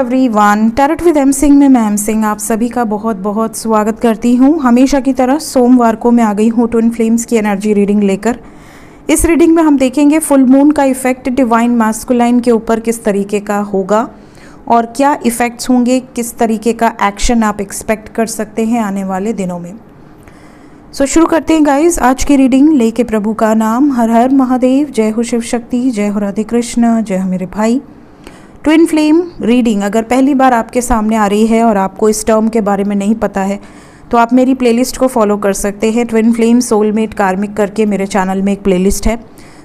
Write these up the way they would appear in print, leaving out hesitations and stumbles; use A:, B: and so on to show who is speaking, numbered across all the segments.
A: Everyone, tarot with M Singh में मैं M Singh आप सभी का बहुत बहुत स्वागत करती हूँ। हमेशा की तरह सोमवार को मैं आ गई हूँ ट्विन फ्लेम्स की एनर्जी रीडिंग लेकर। इस रीडिंग में हम देखेंगे फुल मून का इफेक्ट डिवाइन मैस्कुलाइन के ऊपर किस तरीके का होगा और क्या इफ़ेक्ट्स होंगे, किस तरीके का एक्शन आप एक्सपेक्ट कर सकते हैं आने वाले दिनों में। शुरू करते हैं गाइज आज की रीडिंग लेके प्रभु का नाम। हर हर महादेव, जय हो शिव शक्ति, जय हो राधे कृष्ण, जय हो मेरे भाई। ट्विन फ्लेम रीडिंग अगर पहली बार आपके सामने आ रही है और आपको इस टर्म के बारे में नहीं पता है तो आप मेरी प्लेलिस्ट को फॉलो कर सकते हैं। ट्विन फ्लेम सोलमेट कार्मिक करके मेरे चैनल में एक प्लेलिस्ट है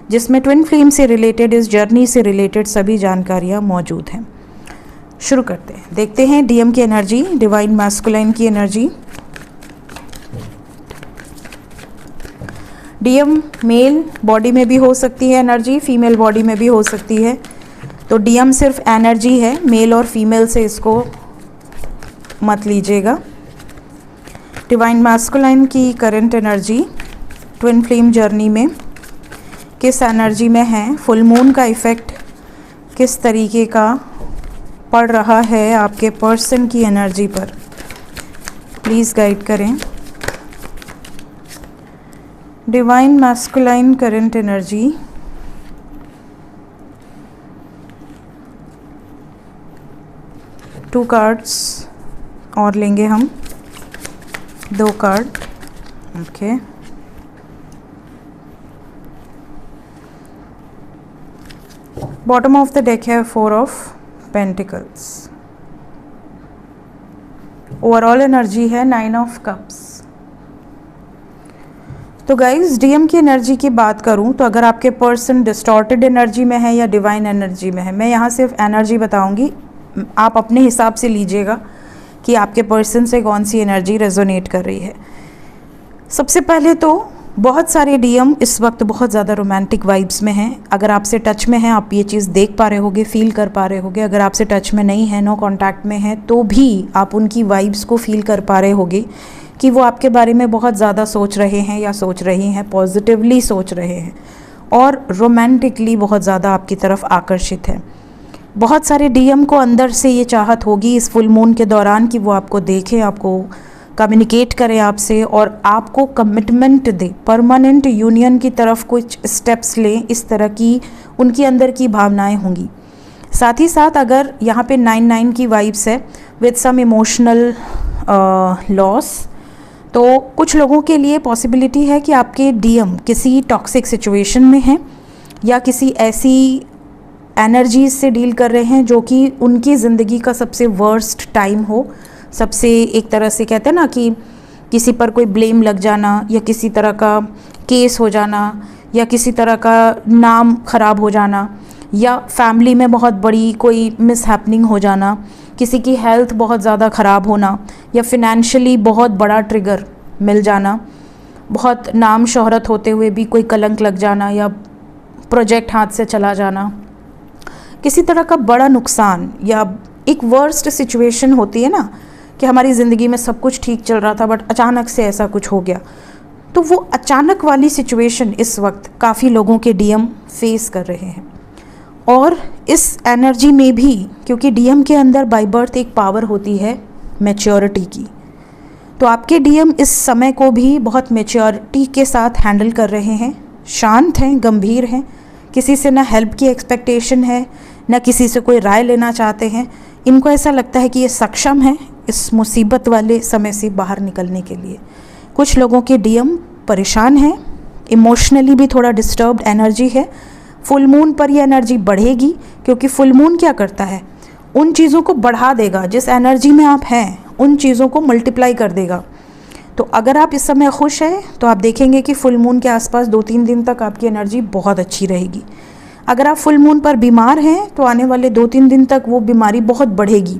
A: जिसमें ट्विन फ्लेम से रिलेटेड, इस जर्नी से रिलेटेड सभी जानकारियाँ मौजूद हैं। शुरू करते हैं, देखते हैं डीएम की एनर्जी, डिवाइन मैस्कुलाइन की एनर्जी। डीएम मेल बॉडी में भी हो सकती है एनर्जी, फीमेल बॉडी में भी हो सकती है। तो डीएम सिर्फ एनर्जी है, मेल और फीमेल से इसको मत लीजिएगा। डिवाइन मैस्कुलाइन की current energy twin flame journey में किस एनर्जी में है, फुल मून का इफ़ेक्ट किस तरीके का पड़ रहा है आपके पर्सन की एनर्जी पर, प्लीज़ गाइड करें। Divine masculine current energy, to cards और लेंगे हम, 2 card. Okay, bottom of the deck है 4 ऑफ पेंटिकल्स। ओवरऑल एनर्जी है 9 ऑफ कप्स। तो गाइज डीएम की एनर्जी की बात करूं तो अगर आपके पर्सन डिस्टॉर्टेड एनर्जी में है या डिवाइन एनर्जी में है, मैं यहाँ सिर्फ एनर्जी बताऊंगी, आप अपने हिसाब से लीजिएगा कि आपके पर्सन से कौन सी एनर्जी रेजोनेट कर रही है। सबसे पहले तो बहुत सारे डीएम इस वक्त बहुत ज़्यादा रोमांटिक वाइब्स में हैं। अगर आपसे टच में हैं आप ये चीज़ देख पा रहे होगे, फील कर पा रहे होगे। अगर आपसे टच में नहीं है, नो कांटेक्ट में है, तो भी आप उनकी वाइब्स को फील कर पा रहे होगे कि वो आपके बारे में बहुत ज़्यादा सोच रहे हैं या सोच रही हैं, पॉजिटिवली सोच रहे हैं और रोमांटिकली बहुत ज़्यादा आपकी तरफ आकर्षित है। बहुत सारे डीएम को अंदर से ये चाहत होगी इस फुल मून के दौरान कि वो आपको देखें, आपको कम्युनिकेट करें आपसे और आपको कमिटमेंट दे, परमानेंट यूनियन की तरफ कुछ स्टेप्स लें। इस तरह की उनकी अंदर की भावनाएं होंगी। साथ ही साथ अगर यहाँ पे 9-9 की वाइब्स है विद सम इमोशनल लॉस, तो कुछ लोगों के लिए पॉसिबिलिटी है कि आपके डीएम किसी टॉक्सिक सिचुएशन में हैं या किसी ऐसी एनर्जीज से डील कर रहे हैं जो कि उनकी ज़िंदगी का सबसे वर्स्ट टाइम हो। सबसे एक तरह से कहते हैं ना कि किसी पर कोई ब्लेम लग जाना या किसी तरह का केस हो जाना या किसी तरह का नाम ख़राब हो जाना या फैमिली में बहुत बड़ी कोई मिसहैपनिंग हो जाना, किसी की हेल्थ बहुत ज़्यादा ख़राब होना या फिनेंशियली बहुत बड़ा ट्रिगर मिल जाना, बहुत नाम शोहरत होते हुए भी कोई कलंक लग जाना या प्रोजेक्ट हाथ से चला जाना, किसी तरह का बड़ा नुकसान या एक वर्स्ट सिचुएशन होती है ना कि हमारी ज़िंदगी में सब कुछ ठीक चल रहा था बट अचानक से ऐसा कुछ हो गया। तो वो अचानक वाली सिचुएशन इस वक्त काफ़ी लोगों के डीएम फेस कर रहे हैं। और इस एनर्जी में भी क्योंकि डीएम के अंदर बाय बर्थ एक पावर होती है मैच्योरिटी की, तो आपके डीएम इस समय को भी बहुत मैच्योरिटी के साथ हैंडल कर रहे हैं। शांत हैं, गंभीर हैं, किसी से ना हेल्प की एक्सपेक्टेशन है, ना किसी से कोई राय लेना चाहते हैं। इनको ऐसा लगता है कि ये सक्षम है इस मुसीबत वाले समय से बाहर निकलने के लिए। कुछ लोगों के डीएम परेशान हैं, इमोशनली भी थोड़ा डिस्टर्ब्ड एनर्जी है। फुल मून पर ये एनर्जी बढ़ेगी क्योंकि फुल मून क्या करता है, उन चीज़ों को बढ़ा देगा। जिस एनर्जी में आप हैं उन चीज़ों को मल्टीप्लाई कर देगा। तो अगर आप इस समय खुश हैं तो आप देखेंगे कि फुल मून के आसपास 2-3 दिन तक आपकी एनर्जी बहुत अच्छी रहेगी। अगर आप फुल मून पर बीमार हैं तो आने वाले 2-3 दिन तक वो बीमारी बहुत बढ़ेगी।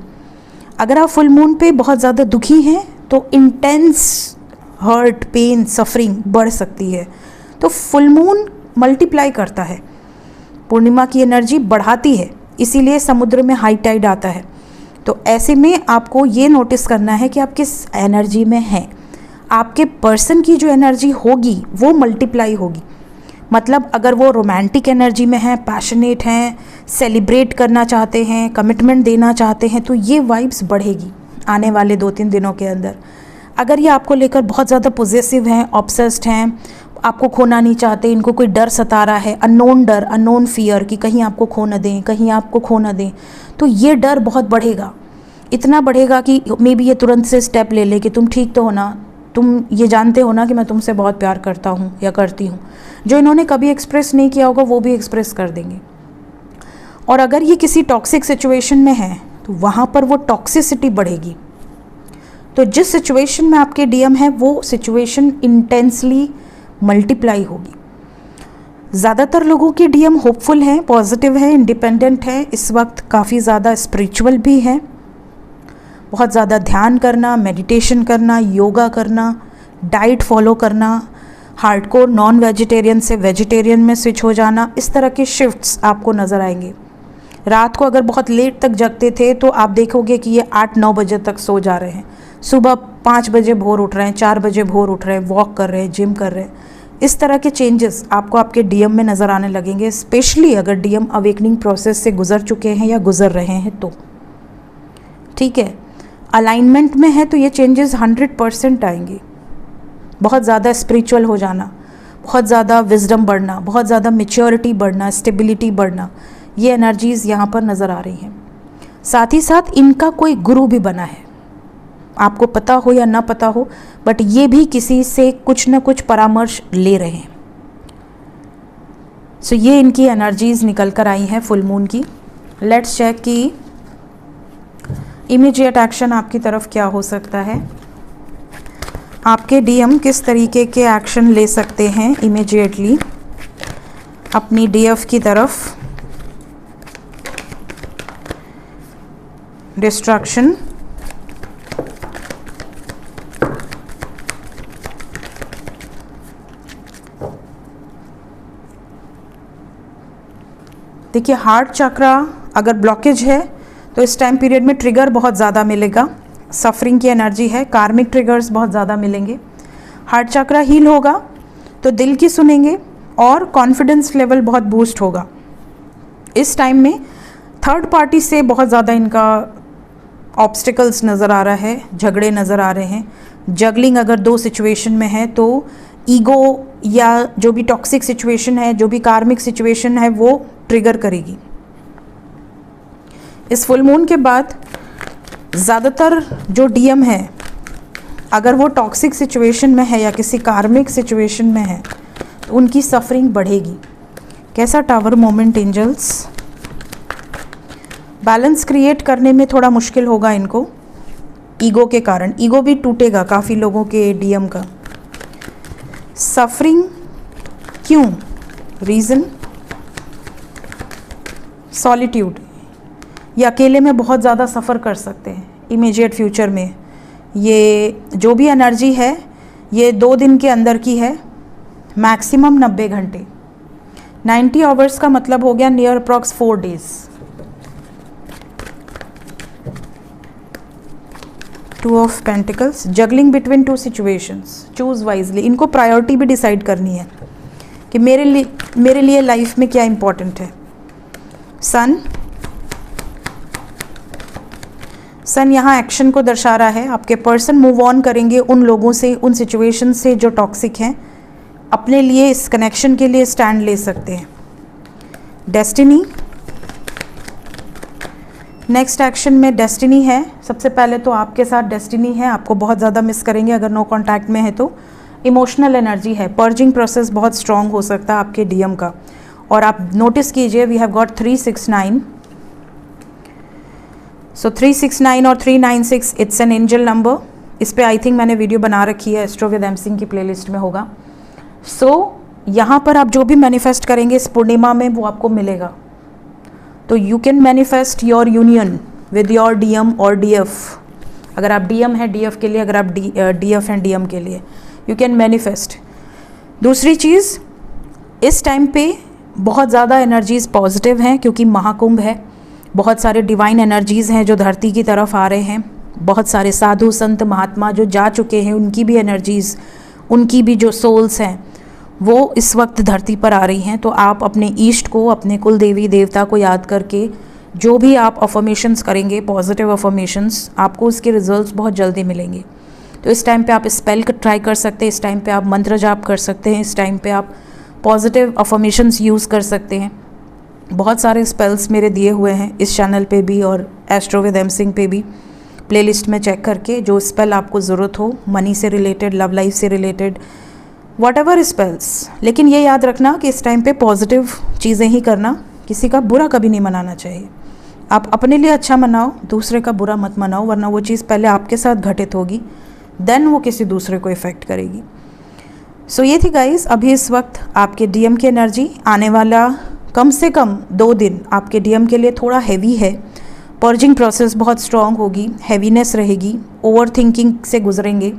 A: अगर आप फुल मून पे बहुत ज़्यादा दुखी हैं तो इंटेंस हर्ट, पेन, सफरिंग बढ़ सकती है। तो फुल मून मल्टीप्लाई करता है, पूर्णिमा की एनर्जी बढ़ाती है, इसीलिए समुद्र में हाई टाइड आता है। तो ऐसे में आपको ये नोटिस करना है कि आप किस एनर्जी में हैं। आपके पर्सन की जो एनर्जी होगी वो मल्टीप्लाई होगी। मतलब अगर वो रोमांटिक एनर्जी में हैं, पैशनेट हैं, सेलिब्रेट करना चाहते हैं, कमिटमेंट देना चाहते हैं, तो ये वाइब्स बढ़ेगी आने वाले 2-3 दिनों के अंदर। अगर ये आपको लेकर बहुत ज़्यादा पॉजेसिव हैं, ऑब्सेस्ड हैं, आपको खोना नहीं चाहते, इनको कोई डर सता रहा है, अननोन डर, अननोन फियर कि कहीं आपको खो न दें, कहीं आपको खो न दें, तो ये डर बहुत बढ़ेगा। इतना बढ़ेगा कि मे बी ये तुरंत से स्टेप ले ले कि तुम ठीक तो हो ना, तुम ये जानते हो ना कि मैं तुमसे बहुत प्यार करता हूँ या करती हूँ। जो इन्होंने कभी एक्सप्रेस नहीं किया होगा वो भी एक्सप्रेस कर देंगे। और अगर ये किसी टॉक्सिक सिचुएशन में है तो वहाँ पर वो टॉक्सिसिटी बढ़ेगी। तो जिस सिचुएशन में आपके डीएम है वो सिचुएशन इंटेंसली मल्टीप्लाई होगी। ज़्यादातर लोगों के डीएम होपफुल हैं, पॉजिटिव है, इंडिपेंडेंट है, इस वक्त काफ़ी ज़्यादा स्पिरिचुअल भी है। बहुत ज़्यादा ध्यान करना, मेडिटेशन करना, योगा करना, डाइट फॉलो करना, हार्डकोर नॉन वेजिटेरियन से वेजिटेरियन में स्विच हो जाना, इस तरह के शिफ्ट्स आपको नज़र आएंगे। रात को अगर बहुत लेट तक जगते थे तो आप देखोगे कि ये 8-9 बजे तक सो जा रहे हैं, सुबह 5 बजे भोर उठ रहे हैं, 4 बजे भोर उठ रहे हैं, वॉक कर रहे हैं, जिम कर रहे हैं। इस तरह के चेंजेस आपको आपके डीएम में नज़र आने लगेंगे, स्पेशली अगर डीएम अवेकनिंग प्रोसेस से गुजर चुके हैं या गुजर रहे हैं तो। ठीक है, अलाइनमेंट में है तो ये चेंजेस 100% आएंगे। बहुत ज़्यादा स्पिरिचुअल हो जाना, बहुत ज़्यादा विजडम बढ़ना, बहुत ज़्यादा मैच्योरिटी बढ़ना, स्टेबिलिटी बढ़ना, ये एनर्जीज़ यहाँ पर नज़र आ रही हैं। साथ ही साथ इनका कोई गुरु भी बना है, आपको पता हो या ना पता हो, बट ये भी किसी से कुछ ना कुछ परामर्श ले रहे हैं। सो ये इनकी एनर्जीज़ निकल कर आई हैं फुल मून की। लेट्स चेक कि इमीडिएट एक्शन आपकी तरफ क्या हो सकता है। आपके डीएम किस तरीके के एक्शन ले सकते हैं इमीडिएटली अपनी डीएफ की तरफ। डिस्ट्रक्शन, देखिए हार्ट चक्रा अगर ब्लॉकेज है तो इस टाइम पीरियड में ट्रिगर बहुत ज़्यादा मिलेगा, सफरिंग की एनर्जी है, कार्मिक ट्रिगर्स बहुत ज़्यादा मिलेंगे। हार्ट चक्रा हील होगा तो दिल की सुनेंगे और कॉन्फिडेंस लेवल बहुत बूस्ट होगा। इस टाइम में थर्ड पार्टी से बहुत ज़्यादा इनका ऑब्स्टिकल्स नज़र आ रहा है, झगड़े नज़र आ रहे हैं। जगलिंग अगर 2 सिचुएशन में है तो ईगो या जो भी टॉक्सिक सिचुएशन है, जो भी कार्मिक सिचुएशन है वो ट्रिगर करेगी। इस फुल मून के बाद ज़्यादातर जो डीएम है अगर वो टॉक्सिक सिचुएशन में है या किसी कार्मिक सिचुएशन में है तो उनकी सफरिंग बढ़ेगी। कैसा tower moment angels, balance create करने में थोड़ा मुश्किल होगा इनको ईगो के कारण। ईगो भी टूटेगा काफ़ी लोगों के डीएम का। सफरिंग क्यों, रीज़न सॉलिट्यूड, ये अकेले में बहुत ज़्यादा सफ़र कर सकते हैं इमीडिएट फ्यूचर में। ये जो भी एनर्जी है ये 2 दिन के अंदर की है, मैक्सिमम 90 घंटे। 90 आवर्स का मतलब हो गया near approx 4 days. 2 of pentacles, juggling between 2 situations, choose wisely. इनको प्रायोरिटी भी डिसाइड करनी है कि मेरे लिए लाइफ में क्या इम्पोर्टेंट है। सन यहाँ एक्शन को दर्शा रहा है। आपके पर्सन मूव ऑन करेंगे उन लोगों से, उन सिचुएशन से जो टॉक्सिक हैं, अपने लिए इस कनेक्शन के लिए स्टैंड ले सकते हैं। डेस्टिनी, नेक्स्ट एक्शन में डेस्टिनी है। सबसे पहले तो आपके साथ डेस्टिनी है, आपको बहुत ज़्यादा मिस करेंगे अगर नो कांटेक्ट में है तो। इमोशनल एनर्जी है, पर्जिंग प्रोसेस बहुत स्ट्रॉन्ग हो सकता है आपके डीएम का। और आप नोटिस कीजिए वी हैव गॉट 369, सो 369 और 396 इट्स एन एंजल नंबर। इस पे आई थिंक मैंने वीडियो बना रखी है, एस्ट्रो विद एम सिंह की प्लेलिस्ट में होगा। सो यहाँ पर आप जो भी मैनिफेस्ट करेंगे इस पूर्णिमा में वो आपको मिलेगा। तो you can manifest your union with your DM और डीएफ। अगर आप डीएम हैं डीएफ के लिए, अगर आप डीएफ हैं डीएम के लिए, यू कैन मैनिफेस्ट। दूसरी चीज़, इस टाइम पे बहुत ज़्यादा एनर्जीज़ पॉजिटिव हैं क्योंकि महाकुंभ है। बहुत सारे डिवाइन एनर्जीज़ हैं जो धरती की तरफ आ रहे हैं। बहुत सारे साधु संत महात्मा जो जा चुके हैं उनकी भी एनर्जीज़, उनकी भी जो सोल्स हैं वो इस वक्त धरती पर आ रही हैं। तो आप अपने ईष्ट को, अपने कुल देवी देवता को याद करके जो भी आप अफर्मेशंस करेंगे, पॉजिटिव अफर्मेशंस, आपको उसके रिजल्ट्स बहुत जल्दी मिलेंगे। तो इस टाइम पे आप स्पेल ट्राई कर सकते हैं, इस टाइम पे आप मंत्र जाप कर सकते हैं, इस टाइम पे आप पॉजिटिव अफर्मेशंस यूज़ कर सकते हैं। बहुत सारे स्पेल्स मेरे दिए हुए हैं इस चैनल पे भी और एस्ट्रो विद एम सिंह पे भी, प्लेलिस्ट में चेक करके जो स्पेल आपको ज़रूरत हो, मनी से रिलेटेड, लव लाइफ से रिलेटेड, व्हाटएवर स्पेल्स। लेकिन ये याद रखना कि इस टाइम पे पॉजिटिव चीज़ें ही करना, किसी का बुरा कभी नहीं मनाना चाहिए। आप अपने लिए अच्छा मनाओ, दूसरे का बुरा मत मनाओ, वरना वो चीज़ पहले आपके साथ घटित होगी, देन वो किसी दूसरे को इफ़ेक्ट करेगी। सो ये थी गाइस अभी इस वक्त आपके डीएम की एनर्जी। आने वाला कम से कम 2 दिन आपके डीएम के लिए थोड़ा हैवी है। पर्जिंग प्रोसेस बहुत स्ट्रॉन्ग होगी, हैवीनेस रहेगी, ओवर थिंकिंग से गुजरेंगे,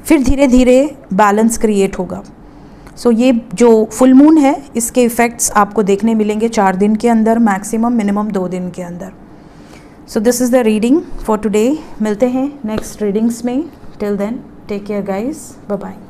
A: फिर धीरे धीरे बैलेंस क्रिएट होगा। सो ये जो फुल मून है इसके इफ़ेक्ट्स आपको देखने मिलेंगे 4 दिन के अंदर, मैक्सिमम मिनिमम 2 दिन के अंदर। So this is the reading for today. मिलते हैं नेक्स्ट रीडिंग्स में। Till then take care guys, bye bye.